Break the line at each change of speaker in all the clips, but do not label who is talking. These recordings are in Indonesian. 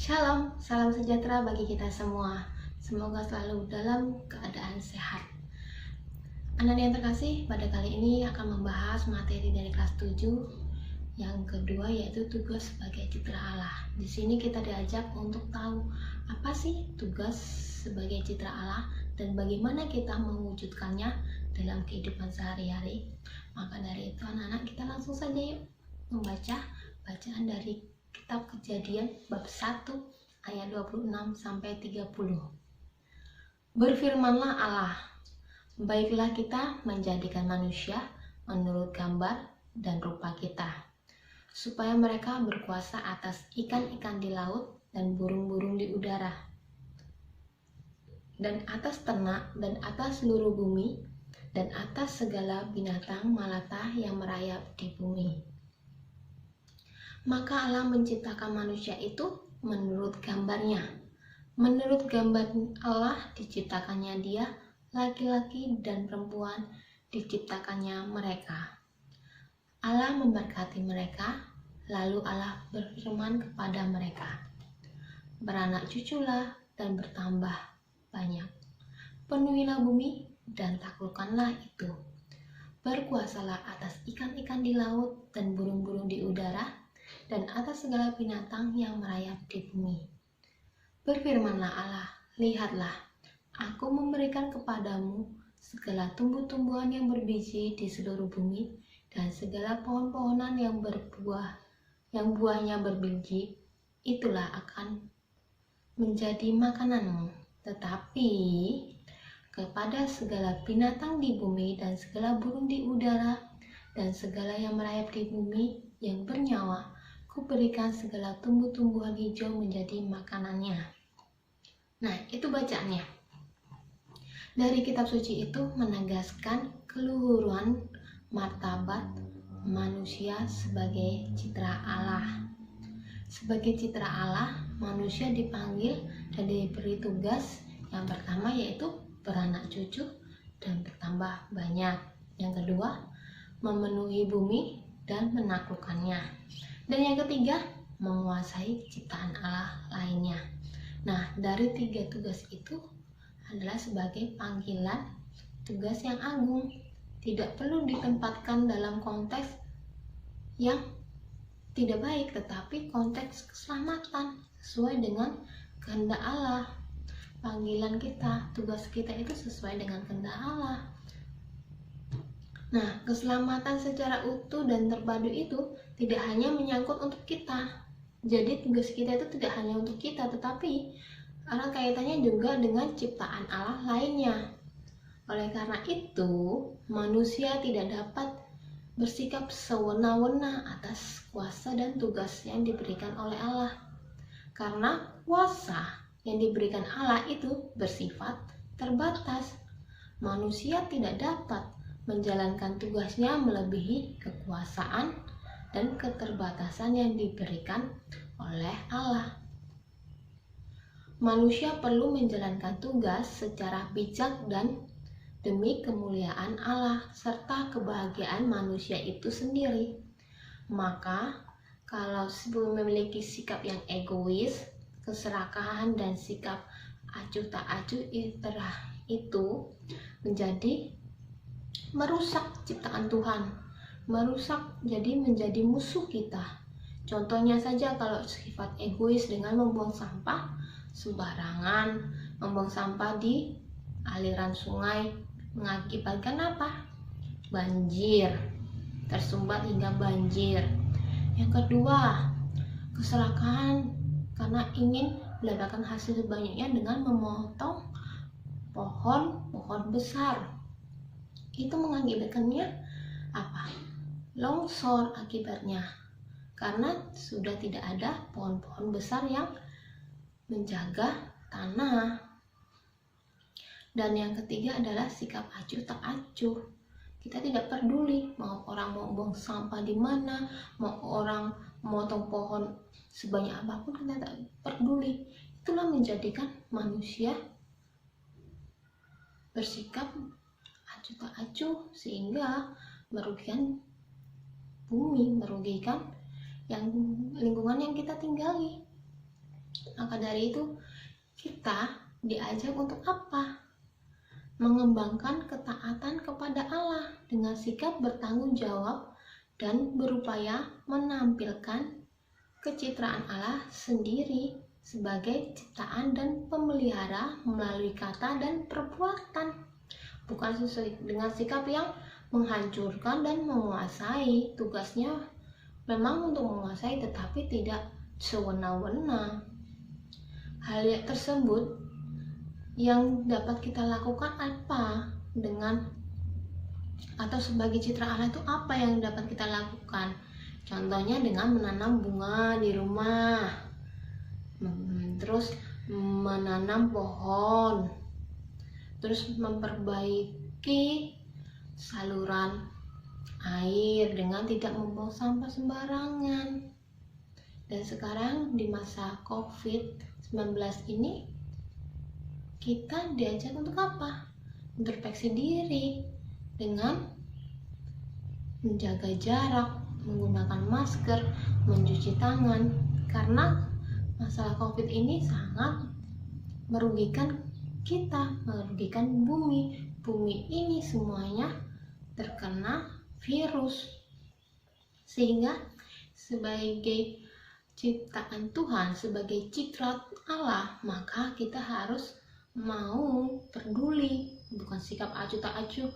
Shalom, salam sejahtera bagi kita semua. Semoga selalu dalam keadaan sehat. Anak yang terkasih, pada kali ini akan membahas materi dari kelas 7 yang kedua, yaitu tugas sebagai citra Allah. Di sini kita diajak untuk tahu apa sih tugas sebagai citra Allah dan bagaimana kita mewujudkannya dalam kehidupan sehari-hari. Maka dari itu anak-anak, kita langsung saja yuk membaca bacaan dari Kitab Kejadian bab 1 ayat 26 sampai 30. Berfirmanlah Allah, baiklah kita menjadikan manusia menurut gambar dan rupa kita, supaya mereka berkuasa atas ikan-ikan di laut dan burung-burung di udara, dan atas ternak, dan atas seluruh bumi, dan atas segala binatang melata yang merayap di bumi. Maka Allah menciptakan manusia itu menurut gambarnya. Menurut gambar Allah diciptakannya dia, laki-laki dan perempuan diciptakannya mereka. Allah memberkati mereka, lalu Allah berfirman kepada mereka, beranak cuculah dan bertambah banyak. Penuhilah bumi dan taklukkanlah itu. Berkuasalah atas ikan-ikan di laut dan burung-burung di udara, dan atas segala binatang yang merayap di bumi. Berfirmanlah Allah, lihatlah, aku memberikan kepadamu segala tumbuh-tumbuhan yang berbiji di seluruh bumi, dan segala pohon-pohonan yang berbuah, yang buahnya berbiji, itulah akan menjadi makananmu. Tetapi kepada segala binatang di bumi dan segala burung di udara dan segala yang merayap di bumi yang bernyawa, Kuberikan segala tumbuh-tumbuhan hijau menjadi makanannya. Nah, itu bacaannya. Dari kitab suci itu menegaskan keluhuran martabat manusia sebagai citra Allah. Sebagai citra Allah, manusia dipanggil dan diberi tugas yang pertama yaitu beranak cucu dan bertambah banyak. Yang kedua, memenuhi bumi dan menaklukkannya. Dan yang ketiga, menguasai ciptaan Allah lainnya. Nah, dari tiga tugas itu adalah sebagai panggilan tugas yang agung. Tidak perlu ditempatkan dalam konteks yang tidak baik, tetapi konteks keselamatan sesuai dengan kehendak Allah. Panggilan kita, tugas kita itu sesuai dengan kehendak Allah. Nah, keselamatan secara utuh dan terpadu itu tidak hanya menyangkut untuk kita. Jadi tugas kita itu tidak hanya untuk kita, tetapi karena kaitannya juga dengan ciptaan Allah lainnya. Oleh karena itu, manusia tidak dapat bersikap sewenang-wenang atas kuasa dan tugas yang diberikan oleh Allah. Karena kuasa yang diberikan Allah itu bersifat terbatas. Manusia tidak dapat menjalankan tugasnya melebihi kekuasaan dan keterbatasan yang diberikan oleh Allah. Manusia perlu menjalankan tugas secara bijak dan demi kemuliaan Allah serta kebahagiaan manusia itu sendiri. Maka, kalau sebelum memiliki sikap yang egois, keserakahan dan sikap acuh tak acuh itu menjadi merusak ciptaan Tuhan, jadi menjadi musuh kita. Contohnya saja kalau sifat egois dengan membuang sampah sembarangan, membuang sampah di aliran sungai mengakibatkan apa? Banjir, tersumbat hingga banjir. Yang kedua, keserakahan karena ingin mendapatkan hasil sebanyaknya dengan memotong pohon-pohon besar. Itu mengakibatkannya apa? Longsor akibatnya, karena sudah tidak ada pohon-pohon besar yang menjaga tanah. Dan yang ketiga adalah sikap acuh tak acuh. Kita tidak peduli mau orang mau buang sampah di mana, mau orang memotong pohon sebanyak apapun, kita tak peduli. Itulah menjadikan manusia bersikap acuh tak acuh sehingga merugikan bumi, merugikan yang lingkungan yang kita tinggali. Maka dari itu kita diajak untuk apa? Mengembangkan ketaatan kepada Allah dengan sikap bertanggung jawab dan berupaya menampilkan kecitraan Allah sendiri sebagai ciptaan dan pemelihara melalui kata dan perbuatan, bukan sesuai dengan sikap yang menghancurkan dan menguasai. Tugasnya memang untuk menguasai, tetapi tidak sewenang-wenang. Hal tersebut yang dapat kita lakukan apa dengan atau sebagai citra Allah itu apa yang dapat kita lakukan? Contohnya dengan menanam bunga di rumah, terus menanam pohon, terus memperbaiki saluran air dengan tidak membuang sampah sembarangan. Dan sekarang di masa COVID-19 ini kita diajak untuk apa? Introspeksi diri dengan menjaga jarak, menggunakan masker, mencuci tangan, karena masalah COVID ini sangat merugikan kita, merugikan bumi. Bumi ini semuanya terkena virus, sehingga sebagai ciptaan Tuhan, sebagai citra Allah, maka kita harus mau peduli, bukan sikap acuh tak acuh.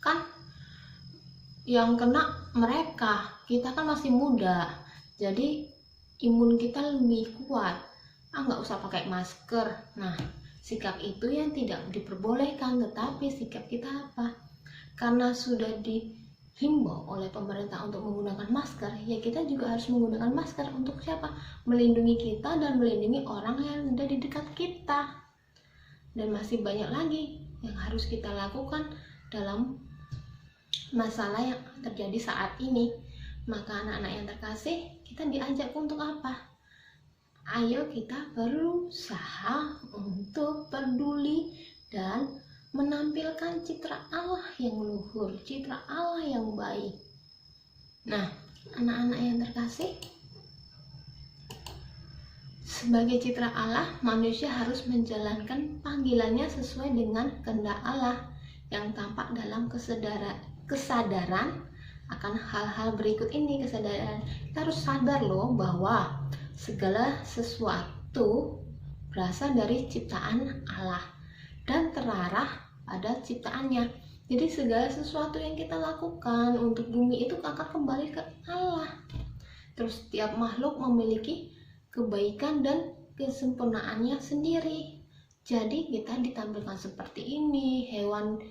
Kan yang kena mereka, kita kan masih muda, jadi imun kita lebih kuat. Nggak usah pakai masker. Nah, sikap itu yang tidak diperbolehkan. Tetapi sikap kita apa? Karena sudah dihimbau oleh pemerintah untuk menggunakan masker, ya kita juga harus menggunakan masker. Untuk siapa? Melindungi kita dan melindungi orang yang ada di dekat kita. Dan masih banyak lagi yang harus kita lakukan dalam masalah yang terjadi saat ini. Maka anak-anak yang terkasih, kita diajak untuk apa? Ayo kita berusaha untuk peduli dan menampilkan citra Allah yang luhur, citra Allah yang baik. Nah, anak-anak yang terkasih, sebagai citra Allah, manusia harus menjalankan panggilannya sesuai dengan kehendak Allah yang tampak dalam kesadaran akan hal-hal berikut ini. Kesadaran, kita harus sadar loh bahwa segala sesuatu berasal dari ciptaan Allah dan terarah pada ciptaannya. Jadi segala sesuatu yang kita lakukan untuk bumi itu akan kembali ke Allah. Terus setiap makhluk memiliki kebaikan dan kesempurnaannya sendiri. Jadi kita ditampilkan seperti ini, hewan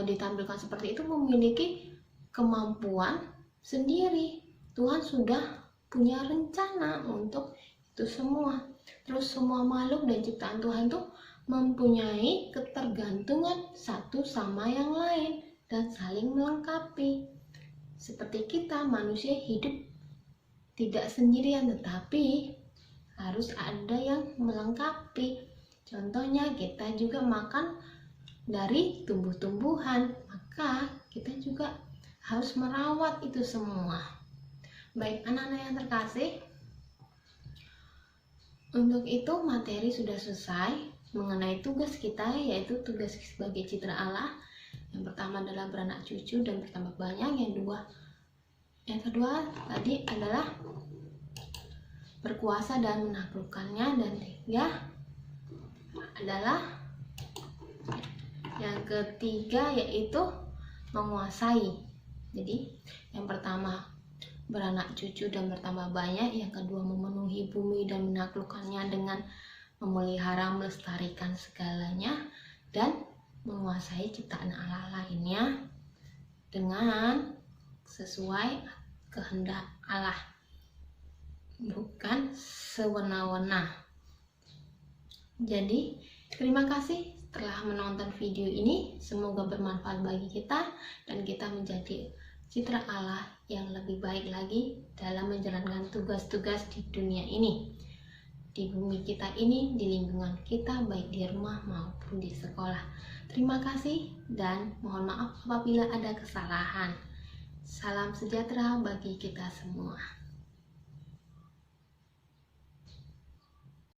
ditampilkan seperti itu memiliki kemampuan sendiri. Tuhan sudah punya rencana untuk itu semua. Terus semua makhluk dan ciptaan Tuhan itu mempunyai ketergantungan satu sama yang lain dan saling melengkapi. Seperti kita manusia hidup tidak sendirian, tetapi harus ada yang melengkapi. Contohnya kita juga makan dari tumbuh-tumbuhan, maka kita juga harus merawat itu semua. Baik anak-anak yang terkasih, untuk itu materi sudah selesai mengenai tugas kita, yaitu tugas sebagai citra Allah. Yang pertama adalah beranak cucu dan bertambah banyak. Yang kedua tadi adalah berkuasa dan menaklukkannya. Dan yang ketiga yaitu menguasai. Jadi yang pertama beranak cucu dan bertambah banyak, yang kedua memenuhi bumi dan menaklukkannya dengan memelihara, melestarikan segalanya, dan menguasai ciptaan Allah lainnya dengan sesuai kehendak Allah, bukan sewenang-wenang. Jadi terima kasih telah menonton video ini, semoga bermanfaat bagi kita dan kita menjadi citra Allah yang lebih baik lagi dalam menjalankan tugas-tugas di dunia ini, di bumi kita ini, di lingkungan kita, baik di rumah maupun di sekolah. Terima kasih dan mohon maaf apabila ada kesalahan. Salam sejahtera bagi kita semua.